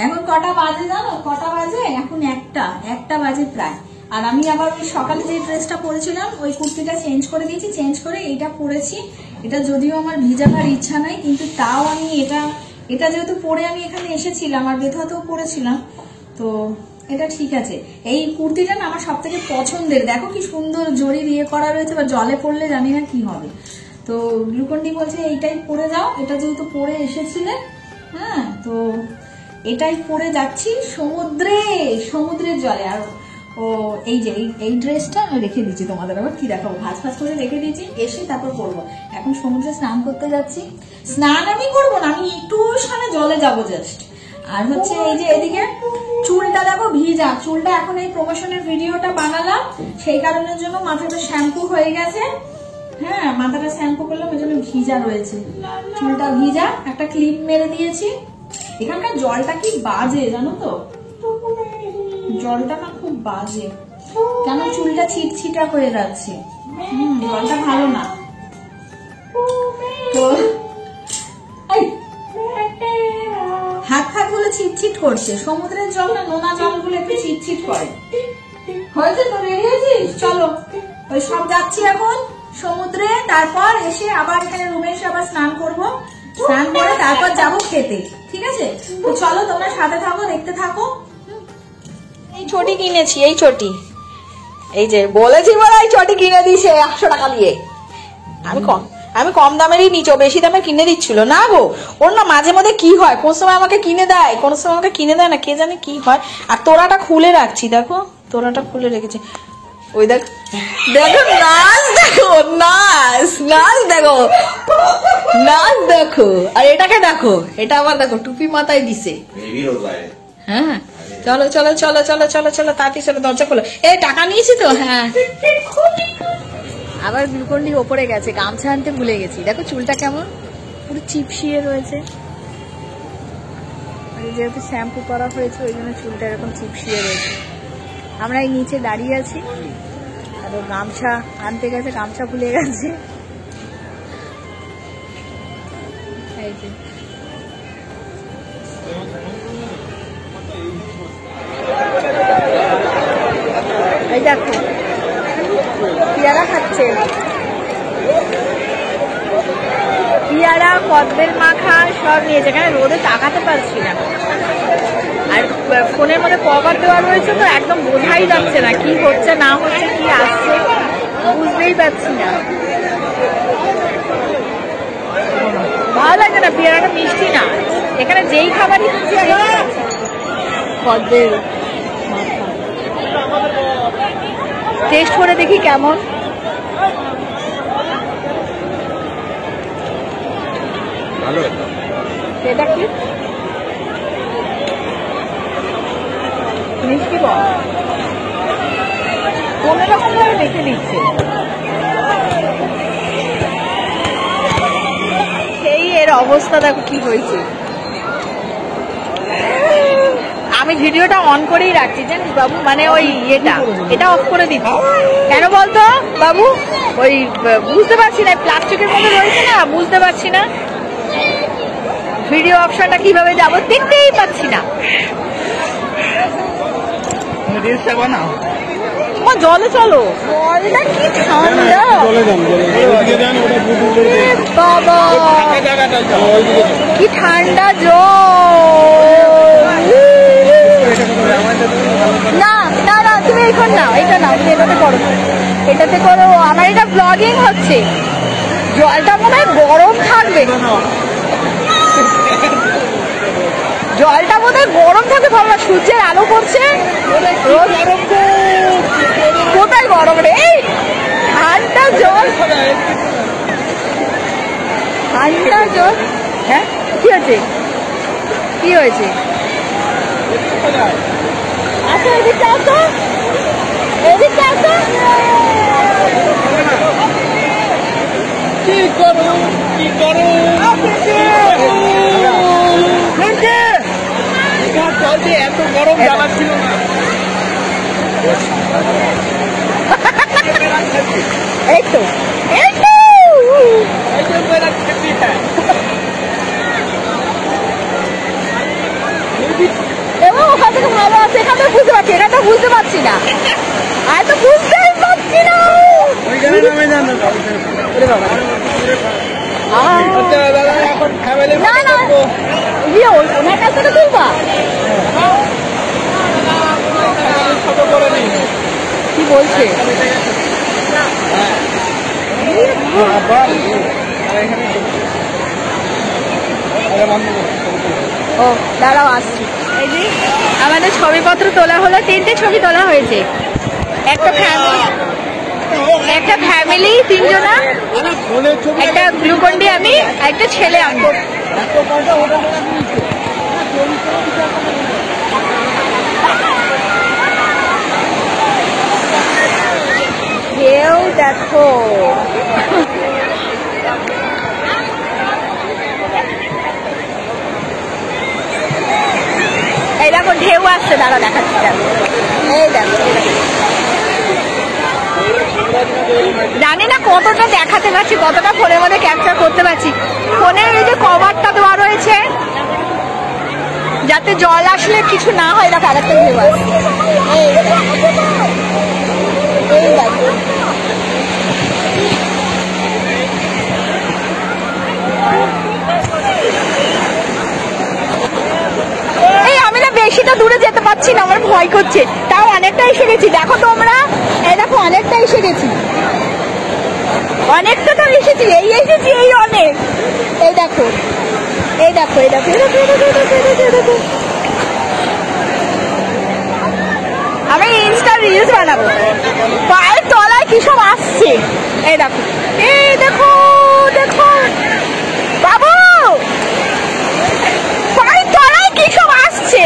এখন কটা বাজে জানো? কটা বাজে এখন? একটা বাজে প্রায়। আর আমি আবার ওই সকালে যে ড্রেসটা পরেছিলাম ওই কুর্তিটা চেঞ্জ করে দিয়েছি, চেঞ্জ করে এইটা পরেছি। এটা যদিও আমার ভিজাবার ইচ্ছা নাই, কিন্তু তাও আমি এটা যেহেতু পরে আমি এখানে এসেছিলাম আর বেথাতেও পরেছিলাম, তো এটা ঠিক আছে। এই কুর্তিটা না আমার সব থেকে পছন্দের। দেখো কি সুন্দর জরি দিয়ে করা রয়েছে, বা জলে পড়লে জানি না কি হবে। তো গ্লুকন্ডি বলছে এইটাই পরে যাও, এটা যেহেতু পরে এসেছিলে। হ্যাঁ, তো এটাই পরে যাচ্ছি সমুদ্রের জলে। আর ও এই যে এই ড্রেসটা রেখে দিচ্ছি তোমাদের, আবার কি দেখাবো, ভাজ করে রেখে দিয়েছি, এসে তারপর পরবো। এখন সমুদ্রে স্নান করতে যাচ্ছি। স্নান আমি করবো না, আমি একটু সামনে জলে যাবো জাস্ট। আর হচ্ছে এই যে এদিকে চুলটা দেখো ভিজা, চুলটা এখন এই প্রমোশনের ভিডিওটা বানালাম, সেই কারণের জন্য মাথাটা শ্যাম্পু হয়ে গেছে। হ্যাঁ, মাথাটা শ্যাম্পু করলাম, ওই জন্য ভিজা রয়েছে, চুলটা ভিজা। একটা ক্লিপ মেরে দিয়েছি। এখানকার জলটা কি বাজে জানো তো, জলটা না খুব বাজে, কেন চুলটা ছিটছিটা হয়ে যাচ্ছে। জলটা ভালো না। তো হাত গুলো ছিটছিট করছে, সমুদ্রের জল না, নোনা জলগুলো একটু ছিটছিট করে। হয়েছে তো, রেডি হয়েছিস? চলো, ওই সব যাচ্ছি এখন সমুদ্রে, তারপর এসে আবার এখানে রুমে এসে আবার স্নান করবো, স্নান করে তারপর যাবো খেতে। ঠিক আছে, তো চলো তোমরা সাথে থাকো, দেখতে থাকো। এই চটি কিনেছি, এই চটি, এই যে বলেছি বলে এই চটি কিনে দিয়েছে 100 টাকা দিয়ে। আমি কম দামেরই নিচো, বেশি দামে কিনে দিচ্ছিল না গো। ওর না মাঝে মধ্যে কি হয়, কোন সময় আমাকে কিনে দেয়, কোন সময় আমাকে কিনে দেয় না, কে জানে কি হয়। আর তোরাটা খুলে রাখছি, দেখো তোরাটা খুলে রেখেছি। ওই দেখো নাচ, দেখো নাচ দেখো, নাচ দেখো। আর এটাকে দেখো, এটা আবার দেখো টুপি মাথায় দিছে। হ্যাঁ, চলো চলো চলো চলো চলো চলো, তাড়াতাড়ি চলো, দরজা খোলো। এই টাকা নিয়েছি তো। হ্যাঁ, আবার গ্লুকন্ডি ওপরে গেছে, গামছা আনতে ভুলে গেছি। দেখো চুলটা কেমন পুরো চিপসিয়ে রয়েছে, যেহেতু শ্যাম্পু করা হয়েছে ওই জন্য চুলটা এরকম চিপসিয়ে রয়েছে। আমরা এই নিচে দাঁড়িয়ে আছি, আর ও গামছা আনতে গেছে, গামছা ভুলে গেছে। এই দেখো পেয়ারা খাচ্ছে, পেয়ারা, কদবেল মাখা সব নিয়েছে। এখানে রোদে তাকাতে পারছি না, আর ফোনের মধ্যে কভার দেওয়া রয়েছে, তো একদম বোঝাই যাচ্ছে না কি হচ্ছে না হচ্ছে, কি আসছে বুঝতেই পারছি না। ভালো লাগে না, পেয়ারাটা মিষ্টি না। এখানে যেই খাবারই কদবেল টেস্ট করে দেখি কেমন। এটা কি মিষ্টি বল, কোন রকম ভাবে দেখে নিচ্ছে। সেই এর অবস্থা দেখো কি হয়েছে। আমি ভিডিওটা অন করেই রাখছি জানিস বাবু, মানে ওই এটা অফ করে দিচ্ছি। কেন বলতো বাবু, ওই বুঝতে পারছি না, প্লাস্টিকের মধ্যে রয়েছে না, বুঝতে পারছি না ভিডিও অপশনটা কিভাবে যাবো, দেখতেই পাচ্ছি না। জলে চলো, জলটা কি ঠান্ডা বাবা, কি ঠান্ডা জল। না না না, তুমি এখন না, এটা না, তুমি এটাতে করো, এটাতে করো। আমার এটা ব্লগিং হচ্ছে, জলটা মনে হয় গরম থাকবে, জলটা বোধ হয় গরম থাকে। ভাবনা সূর্যের আলো করছে, কোথায় গরম রে, ঠান্ডা জল, ঠান্ডা জল। হ্যাঁ, কি হয়েছে, কি হয়েছে? আচ্ছা এদিকে আসো, এদিকে আসো। কি করো, কি করো, এত গরম জ্বালা ছিল না। এই তো এবং ওখান থেকে ভালো আছে, এখান থেকে বুঝতে পারছি, এটা তো বুঝতে পারছি না, আর তো বুঝতেই পারছি না। না না ইয়ে ওনার কাছ থেকে তুলবা কি বলছে? ও দাঁড়াও আসছি। এই যে আমাদের ছবিপত্র তোলা হলো, 3টে ছবি তোলা হয়েছে। একটা ফ্যামিলি 3 জনা, একটা গ্লুকন্ডি আমি, একটা ছেলে আনবো। কেউ দেখো এই দেখো ঢেউ আসছে, দাঁড়া দেখাচ্ছি। এই দেখো জানি না কতটা দেখাতে পারছি, কতটা ফোনের মধ্যে ক্যাপচার করতে পারছি। ফোনের এই যে কভারটা দেওয়া রয়েছে যাতে জল আসলে কিছু না হয়। দেখো আরেকটা ঢেউ আসছে। এই দেখো বেশিটা দূরে যেতে পারছি না, আমার ভয় করছে, তাও অনেকটা এসে গেছি। দেখো তোমরা, এই দেখো অনেকটা এসে গেছি, অনেকটা তো এসেছি, এই এসেছি, এই অনেক। এই দেখো এই দেখো এই দেখো দেখো, আমি ইনস্টা রিলস বানাবো। পায়ের তলায় কি সব আসছে, এই দেখো, এই দেখো দেখো বাবু, পায়ের তলায় কি সব আসছে।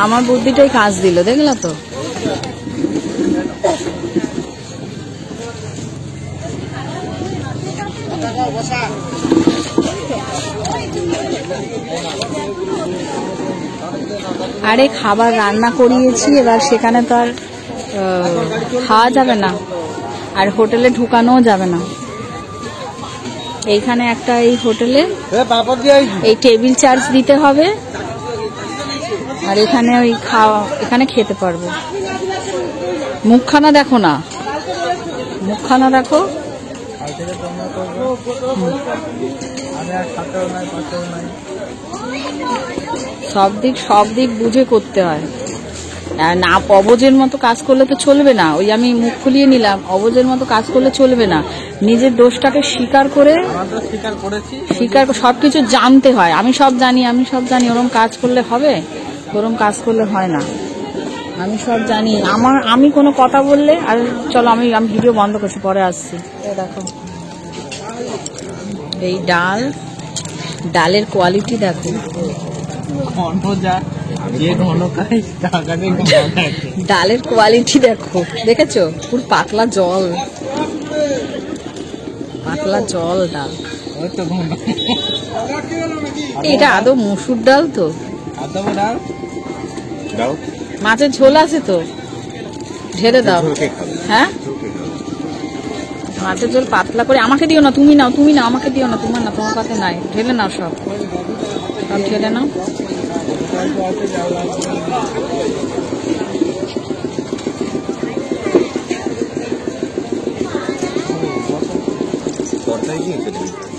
আমার বুদ্ধিটাই কাজ দিল, দেখলা তো। আরে খাবার রান্না করিয়েছি, এবার সেখানে তো আর খাওয়া যাবে না, আর হোটেলে ঢুকানোও যাবে না। এইখানে একটা এই হোটেলে এই টেবিল চার্জ দিতে হবে, আর এখানে ওই এখানে খেতে পারবো। মুখখানা দেখো না, মুখখানা দেখো। সব দিক বুঝে করতে হয়, না অবজের মতো কাজ করলে তো চলবে না। ওই আমি মুখ খুলিয়ে নিলাম, অবজের মতো কাজ করলে চলবে না। নিজের দোষটাকে স্বীকার করে সবকিছু জানতে হয়। আমি সব জানি, ওরকম কাজ করলে হবে? ওরকম কাজ করলে হয় না। আমি সব জানি। আমি কোনো কথা বললে, আর চলো আমি ভিডিও বন্ধ করছি, পরে আসছি। দেখো এই ডালের কোয়ালিটি দেখো, ডালের কোয়ালিটি দেখো, দেখেছো? পুরো পাতলা জল ডাল। এটা আদৌ মসুর ডাল তো? মাছের ঝোল আছে তো, ঢেলে দাও। হ্যাঁ মাছের ঝোল পাতলা করে। আমাকে দিও না, তুমি নাও, আমাকে দিও না, তোমার না, তোমার কাছে নাই। ঢেলে নাও, সব ঢেলে নাও।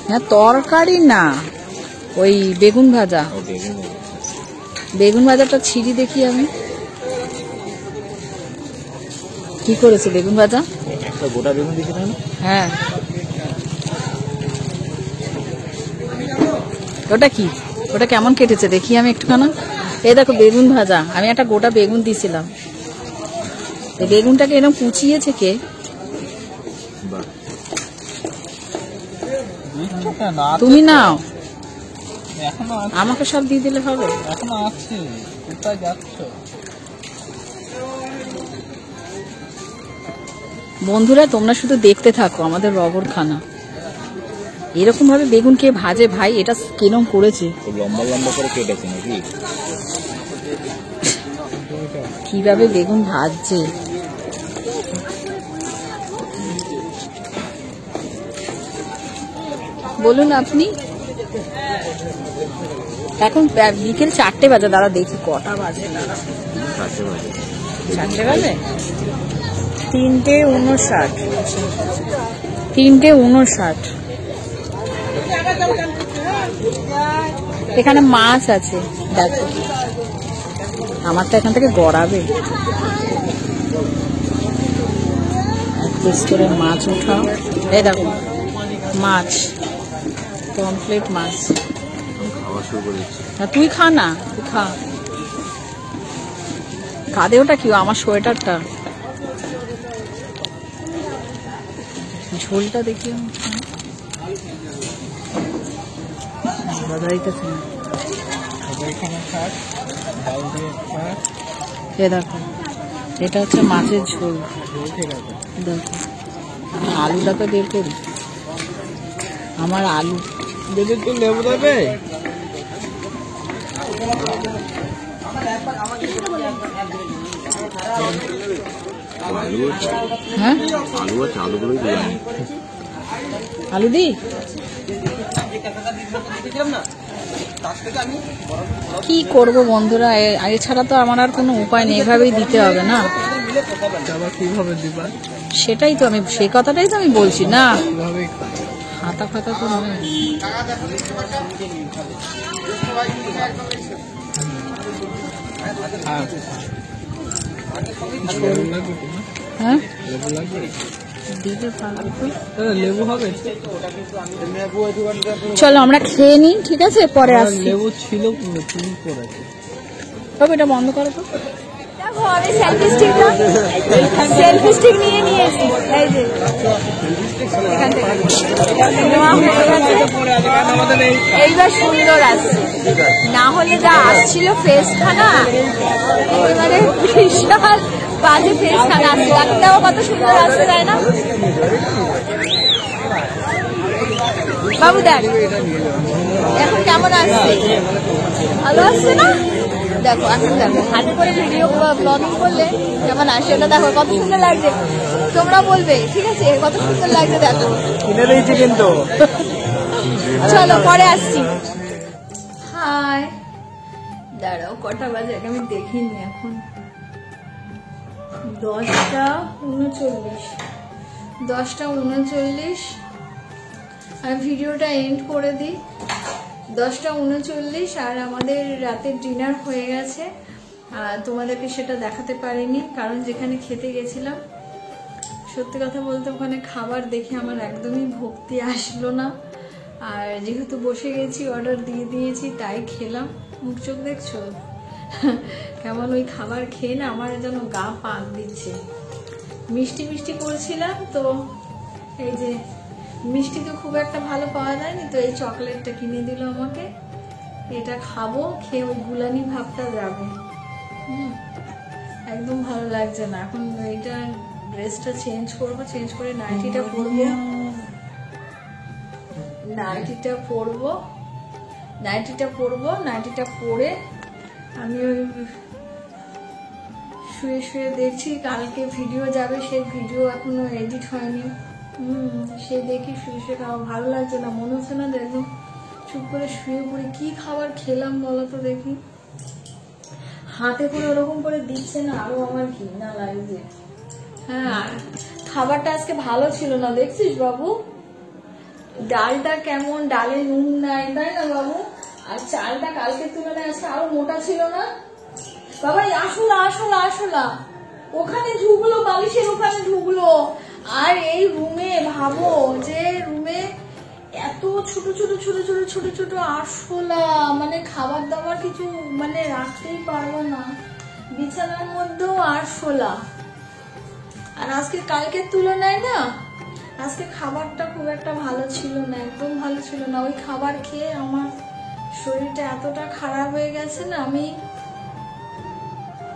হ্যাঁ তরকারি না, ওই বেগুন ভাজা। বেগুন ভাজাটা ছিঁড়ি দেখি আমি, কি করেছে বেগুন ভাজা? গোটা বেগুন দিয়েছিলাম। হ্যাঁ ওটা কি, ওটা কেমন কেটেছে দেখি আমি একটুখানা। এই দেখো বেগুন ভাজা, আমি একটা গোটা বেগুন দিয়েছিলাম। এই বেগুনটাকে এরকম কুচিয়েছে কে? তুমি নাও, আমাকে সব দিয়ে দিলে হবে? বন্ধুরা তোমরা শুধু দেখতে থাকো আমাদের রবর খানা। এরকম ভাবে বেগুন কে ভাজে ভাই? এটা কিরকম করেছে, লম্বা লম্বা করে কেটেছে নাকি? কিভাবে বেগুন ভাজছে বলুন আপনি। এখন বিকেল 4টে বাজে, দাঁড়া দেখি কটা বাজে। 4টে বাজে 3:59। 3:59। এখানে মাছ আছে দেখো, আমার তো এখান থেকে গড়াবে। করে মাছ উঠাও, এই দেখো মাছ, পমফ্লেট মাছ। তুই খা না, তুই খা। কাঁদে ওটা কি, আমার সোয়েটারটা। ঝোলটা দেখি দেখো, এটা হচ্ছে মাছের ঝোল। দেখো আলুটাকে বের করি, আমার আলু দেবে তো, লেবু দেবে। হ্যাঁ আলু দি, কি করবো বন্ধুরা, এছাড়া তো আমার আর কোনো উপায় নেই, এভাবেই দিতে হবে না। সেটাই তো আমি, সেই কথাটাই তো আমি বলছি না, হাতা ফাতা তো নয়। হ্যাঁ লেবু হবে, চলো আমরা খেয়ে নিই, ঠিক আছে, পরে আসছি। লেবু ছিল, তবে এটা বন্ধ করো তো। আমি সেলফি স্টিক নিয়ে নিয়েছি, এই যে এইবার সুন্দর আসছে, না হলে যা আসছিল ফেস খানা, এবারে বিশাল বাজে ফেস খানা আসছে। একটাও কত সুন্দর আসছে, তাই না বাবু? দেখ এখন কেমন আসছে, ভালো আসছে না? দেখো এখন দেখো, হাতে করে ভিডিও ব্লগিং করলে কেমন আসে, ওটা দেখো কত সুন্দর লাগছে। তোমরা বলবে ঠিক আছে, কত সুন্দর লাগছে দেখো। কিনে দিয়েছি কিন্তু, চলো পরে আসছি। হাই, দাঁড়াও কটা বাজে আমি দেখিনি, এখন 10:39। 10:39। আমি ভিডিওটা এন্ড করে দিই। 10:39 আর আমাদের রাতের ডিনার হয়ে গেছে। তোমাদেরকে সেটা দেখাতে পারিনি, কারণ যেখানে খেতে গেছিলাম সত্যি কথা বলতে ওখানে খাবার দেখে আমার একদমই ভক্তি আসলো না। আর যেহেতু বসে গেছি, অর্ডার দিয়ে দিয়েছি, তাই খেলাম। মুখ চোখ দেখছো কেমন, ওই খাবার খেয়ে না আমার যেন গা পাক দিচ্ছে। মিষ্টি মিষ্টি করেছিলাম তো, এই যে মিষ্টি তো খুব একটা ভালো পাওয়া যায়নি, তো এই চকলেটটা কিনে দিল আমাকে। এটা খাবো, খেয়ে ওই গুলানি ভাবটা যাবে। একদম ভালো লাগছে না। এখন এইটা ড্রেসটা চেঞ্জ করবো, চেঞ্জ করে নাইটিটা পরবো, নাইটিটা পরে আমি ওই শুয়ে শুয়ে দেখছি কালকে ভিডিও যাবে, সেই ভিডিও এখনো এডিট হয়নি। সে দেখি শুয়ে শুয়ে খাওয়া ভালো লাগছে না, মনে হচ্ছে না একদম চুপ করে শুয়ে পড়ে। কি খাবার খেলাম বলো তো দেখি, হাতে করে ওরকম করে দিচ্ছে না, আরো আমার ঘৃণা লাগছে। হ্যাঁ খাবারটা আজকে ভালো ছিল না, দেখছিস বাবু? ডালটা কেমন, ডালে নুন নাই, তাই না বাবু? আর চালটা কালকের তুলনায় আজকে আরো মোটা ছিল না বাবা? আসলা ওখানে ঢুকলো, বালিশের ওখানে ঢুকলো। আর এই রুমে ভাবো, যে রুমে এত ছোট ছোট ছোট ছোট ছোট ছোট আরশোলা, মানে খাবার দাবার কিছু মানে রাখতেই পারবো না, বিছানার মধ্যেও আরশোলা। আর আজকে কালকের তুলনায় না আজকে খাবারটা খুব একটা ভালো ছিল না, একদম ভালো ছিল না। ওই খাবার খেয়ে আমার শরীরটা এতটা খারাপ হয়ে গেছে না, আমি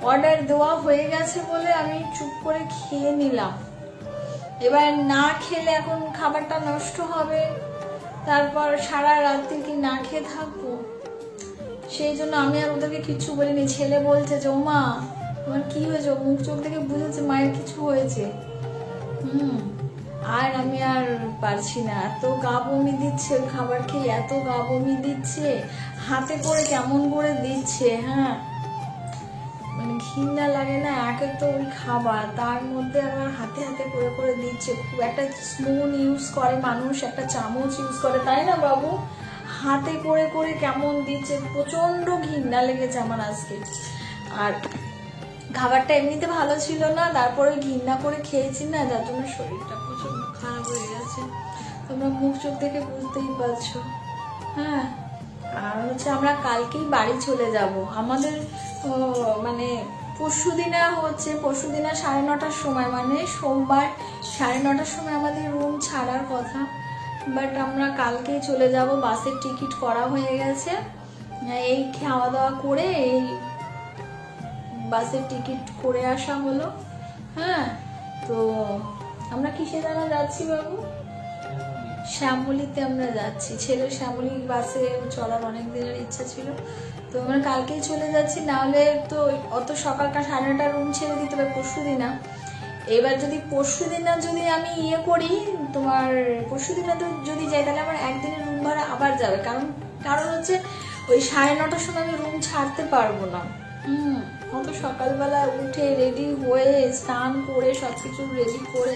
অর্ডার দেওয়া হয়ে গেছে বলে আমি চুপ করে খেয়ে নিলাম। এবার না খেলে এখন খাবারটা নষ্ট হবে, তারপর সারা রাত্রি কি না খেয়ে থাকবো, সেই জন্য আমি আর ওদেরকে কিচ্ছু বলিনি। ছেলে বলছে যে ও মা তোমার কি হয়েছে, মুখ চোখ দেখে বুঝেছে মায়ের কিছু হয়েছে। আর আমি আর পারছি না, এত গা বমি দিচ্ছে ওই খাবার খেয়ে, এত গা বমি দিচ্ছে, হাতে করে কেমন করে দিচ্ছে। হ্যাঁ মানে ঘৃণা লাগে না, একে তো ওই খাবার, তার মধ্যে আবার হাতে হাতে করে করে দিচ্ছে। খুব একটা স্পুন ইউজ করে মানুষ, একটা চামচ ইউজ করে, তাই না বাবু? হাতে করে করে কেমন দিচ্ছে, প্রচন্ড ঘৃণা লেগেছে আমার আজকে। আর খাবারটা এমনিতে ভালো ছিল না, তারপরে ঘৃণা করে খেয়েছি না, যার জন্য শরীরটা প্রচন্ড খারাপ হয়ে গেছে। তোমরা মুখ চোখ দেখে বুঝতেই পারছো। হ্যাঁ আর হচ্ছে আমরা কালকেই বাড়ি চলে যাব। আমাদের মানে পরশুদিনা হচ্ছে, পরশুদিনা 9:30টার সময়, মানে সোমবার 9:30টার সময় আমাদের রুম ছাড়ার কথা, বাট আমরা কালকেই চলে যাব। বাসের টিকিট করা হয়ে গেছে, এই খাওয়া দাওয়া করে এই বাসের টিকিট করে আসা হলো। হ্যাঁ তো আমরা কিসে জানা যাচ্ছি বাবু? শ্যামলীতে আমরা যাচ্ছি। ছেলের শ্যামলী বাসে চলার অনেক দিনের ইচ্ছা ছিল, তো আমরা কালকেই চলে যাচ্ছি। নাহলে তো অত সকালকার 9:30টার রুম ছেড়ে দিতে হবে পরশুদিনা। এবার যদি পরশুদিনা যদি আমি ইয়ে করি, তোমার পরশুদিনা তো যদি যাই, তাহলে আমার একদিনের রুম ভাড়া আবার যাবে। কারণ হচ্ছে ওই 9:30টার সময় আমি রুম ছাড়তে পারবো না। অত সকালবেলা উঠে রেডি হয়ে স্নান করে সবকিছু রেডি করে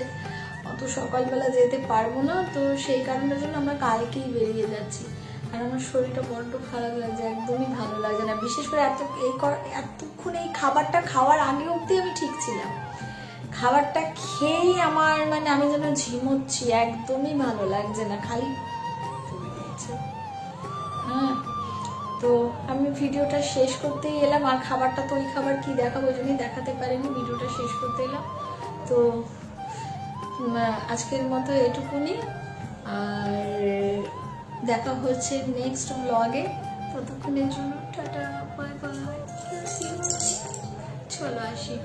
অত সকালবেলা যেতে পারবো না, তো সেই কারণের জন্য আমরা কালকেই বেরিয়ে যাচ্ছি। আর আমার শরীরটা বড্ড খারাপ লাগছে, একদমই ভালো লাগছে না। বিশেষ করে এতক্ষণ এই খাবারটা খাওয়ার আগে অবধি আমি ঠিক ছিলাম, খাবারটা খেয়েই আমার মানে আমি যেন ঝিমোচ্ছি, একদমই ভালো লাগছে না, খালি হ্যাঁ। তো আমি ভিডিওটা শেষ করতেই এলাম, আর খাবারটা তো ওই খাবার কি দেখাবো ওই জন্যই দেখাতে পারিনি, ভিডিওটা শেষ করতে এলাম। তো আজকের মতো এটুকুনি, আর দেখা হচ্ছে নেক্সট ব্লগে। ততক্ষণের জন্য টাটা, বাই বাই, চলো আসি।